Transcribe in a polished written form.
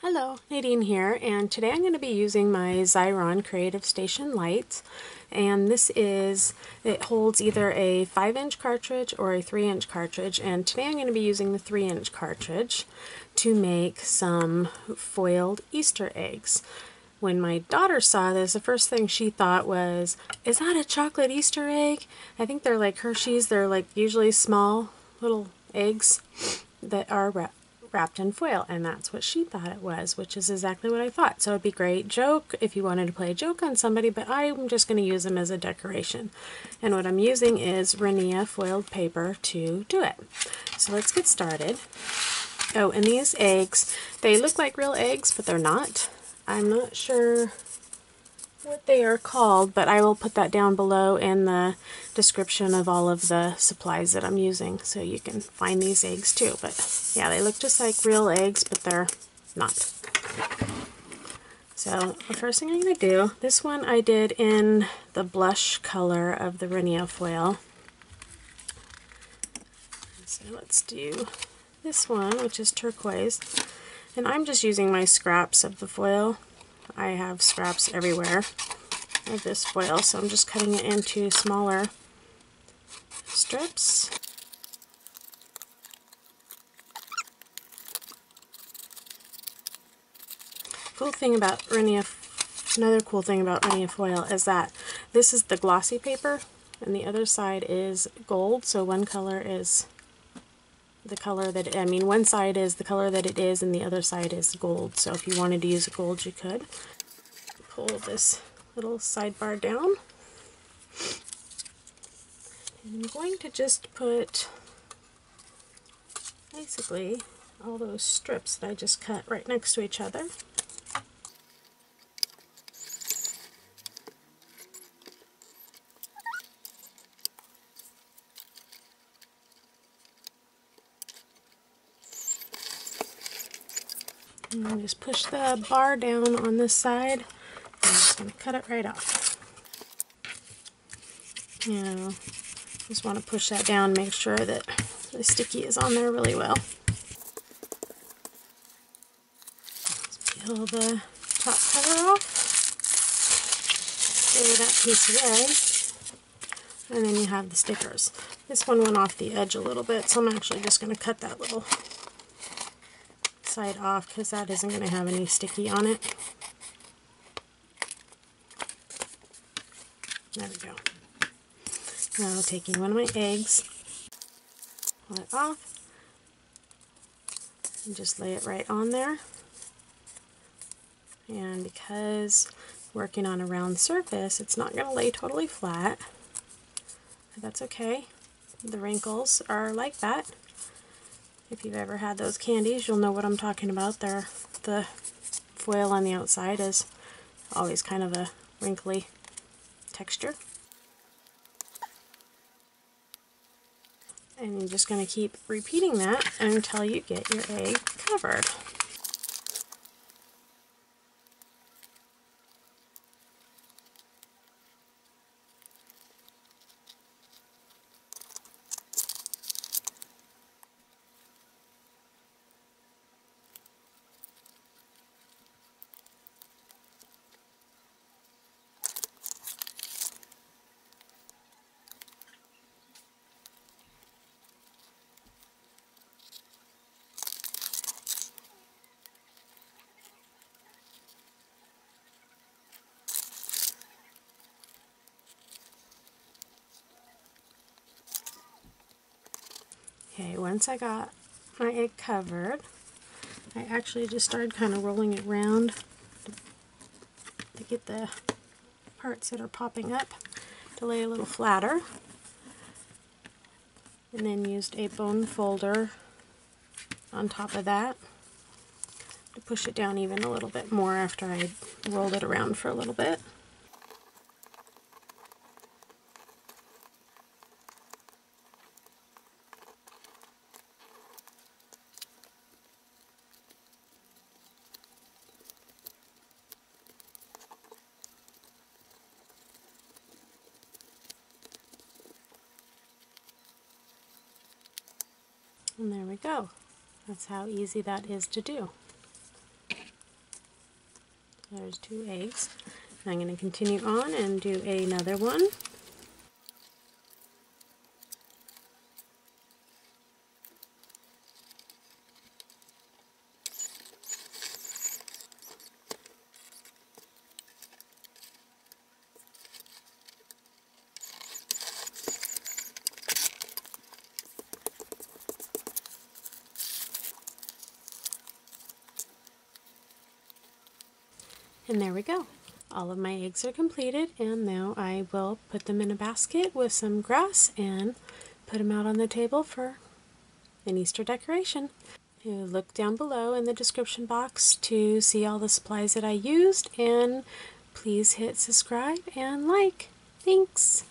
Hello, Nadine here, and today I'm going to be using my Xyron Creative Station Lite, and it holds either a 5-inch cartridge or a 3-inch cartridge, and today I'm going to be using the 3-inch cartridge to make some foiled Easter eggs. When my daughter saw this, the first thing she thought was, is that a chocolate Easter egg? I think they're like Hershey's. They're like usually small little eggs that are wrapped in foil, and that's what she thought it was, which is exactly what I thought. So it'd be a great joke if you wanted to play a joke on somebody, but I'm just going to use them as a decoration. And what I'm using is Rinea foiled paper to do it. So let's get started. Oh, and these eggs, they look like real eggs, but they're not. I'm not sure what they are called, but I will put that down below in the description of all of the supplies that I'm using, so you can find these eggs too. But yeah, they look just like real eggs, but they're not. So the first thing I'm going to do, this one I did in the blush color of the Rinea foil. So let's do this one, which is turquoise, and I'm just using my scraps of the foil. I have scraps everywhere of this foil, so I'm just cutting it into smaller strips. Cool thing about another cool thing about Rinea foil is that this is the glossy paper and the other side is gold, so one color is the color that one side is the color that it is and the other side is gold. So if you wanted to use gold, you could. Pull this little sidebar down. And I'm going to just put basically all those strips that I just cut right next to each other. And just push the bar down on this side. I'm just going to cut it right off. Now, just want to push that down, make sure that the sticky is on there really well. Just peel the top cover off. Throw that piece away. And then you have the stickers. This one went off the edge a little bit, so I'm actually just going to cut that little side off because that isn't going to have any sticky on it. There we go. Now taking one of my eggs, pull it off, and just lay it right on there. And because working on a round surface, it's not going to lay totally flat, but that's okay. The wrinkles are like that. If you've ever had those candies, you'll know what I'm talking about. The foil on the outside is always kind of a wrinkly texture. And you're just going to keep repeating that until you get your egg covered. Okay, once I got my egg covered, I actually just started kind of rolling it around to get the parts that are popping up to lay a little flatter. And then used a bone folder on top of that to push it down even a little bit more after I rolled it around for a little bit. And there we go. That's how easy that is to do. There's 2 eggs. I'm going to continue on and do another one. And there we go. All of my eggs are completed, and now I will put them in a basket with some grass and put them out on the table for an Easter decoration. You look down below in the description box to see all the supplies that I used, and please hit subscribe and like. Thanks!